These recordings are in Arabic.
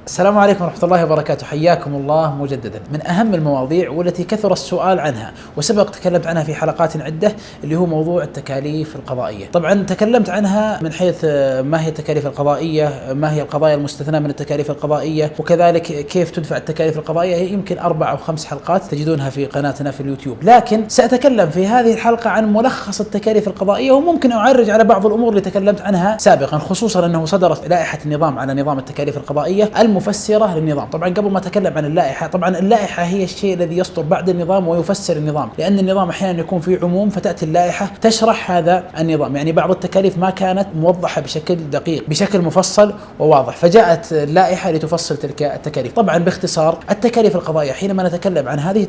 السلام عليكم ورحمة الله وبركاته، حياكم الله مجددا. من أهم المواضيع والتي كثر السؤال عنها وسبق تكلمت عنها في حلقات عدة اللي هو موضوع التكاليف القضائية. طبعا تكلمت عنها من حيث ما هي التكاليف القضائية، ما هي القضايا المستثناة من التكاليف القضائية، وكذلك كيف تدفع التكاليف القضائية. يمكن 4 أو 5 حلقات تجدونها في قناتنا في اليوتيوب، لكن سأتكلم في هذه الحلقة عن ملخص التكاليف القضائية، وممكن أعرج على بعض الأمور اللي تكلمت عنها سابقا، خصوصا أنه صدرت لائحة النظام على نظام التكاليف القضائية المفسرة للنظام. طبعا قبل ما أتكلم عن اللائحة، طبعا اللائحة هي الشيء الذي يصدر بعد النظام ويفسر النظام، لأن النظام أحيانا يكون فيه عموم فتأتي اللائحة تشرح هذا النظام. يعني بعض التكاليف ما كانت موضحة بشكل دقيق بشكل مفصل وواضح، فجاءت اللائحة لتفصل تلك التكاليف. طبعا باختصار التكاليف القضائية، حينما نتكلم عن هذه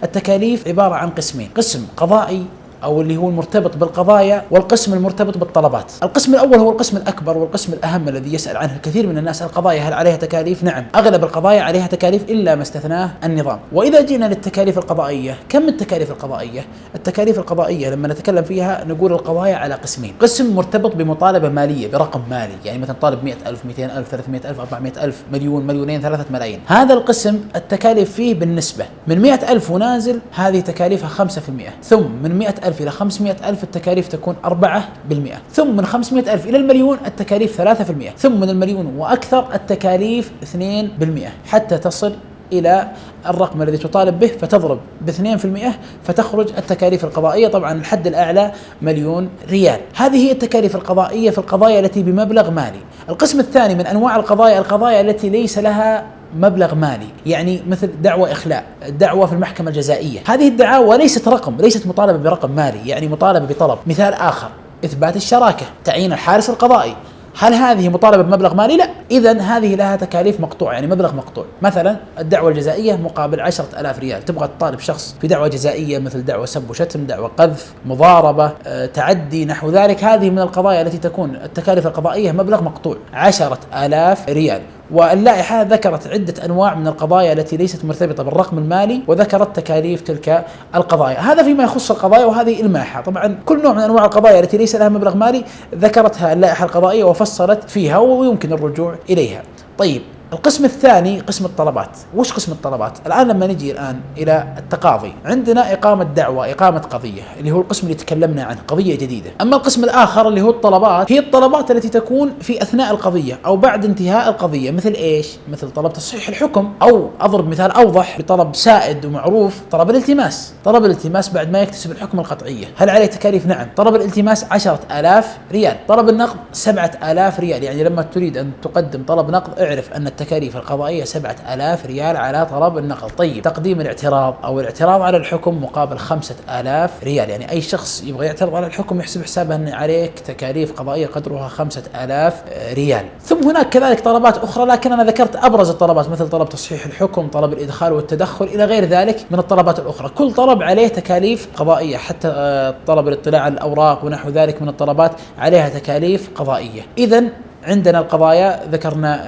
التكاليف عبارة عن قسمين: قسم قضائي أو اللي هو المرتبط بالقضايا، والقسم المرتبط بالطلبات. القسم الأول هو القسم الأكبر والقسم الأهم الذي يسأل عنه الكثير من الناس: القضايا هل عليها تكاليف؟ نعم، أغلب القضايا عليها تكاليف إلا ما استثناه النظام. وإذا جينا للتكاليف القضائية، كم التكاليف القضائية؟ التكاليف القضائية لما نتكلم فيها نقول القضايا على قسمين: قسم مرتبط بمطالبة مالية برقم مالي، يعني مثلا طالب 100,000 200,000 300,000 400,000 مليون مليونين 3 ملايين، هذا القسم التكاليف فيه بالنسبة من 100,000 ونازل هذه تكاليفها 5%، ثم من 100,000 إلى 500,000 التكاليف تكون 4%، ثم من 500,000 إلى المليون التكاليف 3%، ثم من المليون وأكثر التكاليف 2%، حتى تصل إلى الرقم الذي تطالب به فتضرب ب2% فتخرج التكاليف القضائية. طبعا الحد الأعلى 1,000,000 ريال. هذه هي التكاليف القضائية في القضايا التي بمبلغ مالي. القسم الثاني من أنواع القضايا التي ليس لها مبلغ مالي، يعني مثل دعوى إخلاء، دعوى في المحكمة الجزائية. هذه الدعاوى ليست مطالبة برقم مالي، يعني مطالبة بطلب. مثال آخر: إثبات الشراكة، تعيين الحارس القضائي. هل هذه مطالبة بمبلغ مالي؟ لا. إذن هذه لها تكاليف مقطوعة، يعني مبلغ مقطوع. مثلا الدعوة الجزائية مقابل 10,000 ريال. تبغى تطالب شخص في دعوة جزائية مثل دعوة سب وشتم، دعوة قذف، مضاربة، تعدي، نحو ذلك، هذه من القضايا التي تكون التكاليف القضائية مبلغ مقطوع 10,000 ريال. واللائحة ذكرت عدة أنواع من القضايا التي ليست مرتبطة بالرقم المالي، وذكرت تكاليف تلك القضايا. هذا فيما يخص القضايا، وهذه الماحة. طبعا كل نوع من أنواع القضايا التي ليس لها مبلغ مالي ذكرتها اللائحة القضائية وفصلت فيها، ويمكن الرجوع إليها. طيب، القسم الثاني قسم الطلبات. وش قسم الطلبات؟ الآن لما نجي إلى التقاضي، عندنا إقامة دعوة، إقامة قضية، اللي هو القسم اللي تكلمنا عنه، قضية جديدة. أما القسم الآخر اللي هو الطلبات، هي الطلبات التي تكون في أثناء القضية أو بعد انتهاء القضية. مثل إيش؟ مثل طلب تصحيح الحكم، أو أضرب مثال أوضح بطلب سائد ومعروف: طلب الالتماس. طلب الالتماس بعد ما يكتسب الحكم القطعية، هل عليه تكاليف؟ نعم. طلب الالتماس 10,000 ريال. طلب النقض 7,000 ريال. يعني لما تريد أن تقدم طلب نقض اعرف أن التكاليف القضائية 7,000 ريال على طلب النقض. طيب، تقديم الاعتراض أو الاعتراض على الحكم مقابل 5,000 ريال. يعني أي شخص يبغى يعترض على الحكم يحسب حسابه أن عليك تكاليف قضائية قدرها 5,000 ريال. ثم هناك كذلك طلبات أخرى، لكن أنا ذكرت أبرز الطلبات، مثل طلب تصحيح الحكم، طلب الإدخال والتدخل، إلى غير ذلك من الطلبات الأخرى. كل طلب عليه تكاليف قضائية، حتى طلب الاطلاع على الأوراق ونحو ذلك من الطلبات عليها تكاليف قضائية. إذن عندنا القضايا، ذكرنا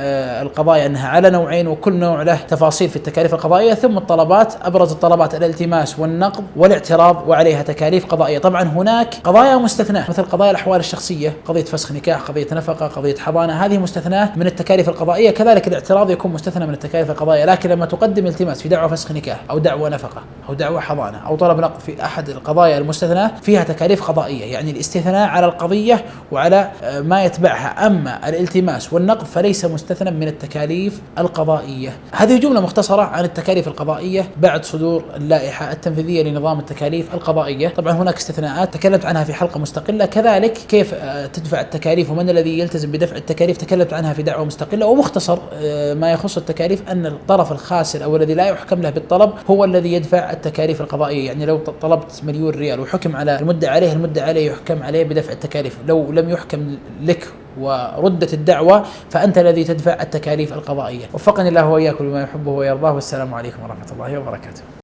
القضايا أنها على نوعين، وكل نوع له تفاصيل في التكاليف القضائية. ثم الطلبات، أبرز الطلبات الالتماس والنقض والاعتراض، وعليها تكاليف قضائية. طبعا هناك قضايا مستثناة، مثل قضايا الأحوال الشخصية، قضية فسخ نكاح، قضية نفقة، قضية حضانة، هذه مستثناة من التكاليف القضائية. كذلك الاعتراض يكون مستثنى من التكاليف القضائية. لكن لما تقدم التماس في دعوة فسخ نكاح أو دعوة نفقة أو دعوة حضانة أو طلب نقض في أحد القضايا المستثناة، فيها تكاليف قضائية، يعني الاستثناء على القضية وعلى ما يتبعها. أما الالتماس والنقض فليس مستثنى من التكاليف القضائية. هذه جملة مختصرة عن التكاليف القضائية بعد صدور اللائحة التنفيذية لنظام التكاليف القضائية. طبعا هناك استثناءات تكلمت عنها في حلقة مستقلة، كذلك كيف تدفع التكاليف ومن الذي يلتزم بدفع التكاليف تكلمت عنها في دعوة مستقلة. ومختصر ما يخص التكاليف أن الطرف الخاسر أو الذي لا يحكم له بالطلب هو الذي يدفع التكاليف القضائية. يعني لو طلبت 1,000,000 ريال وحكم على المدعي عليه يحكم عليه بدفع التكاليف. لو لم يحكم لك وردت الدعوة فأنت الذي تدفع التكاليف القضائية. وفقني الله وإياكم لما يحبه ويرضاه، والسلام عليكم ورحمة الله وبركاته.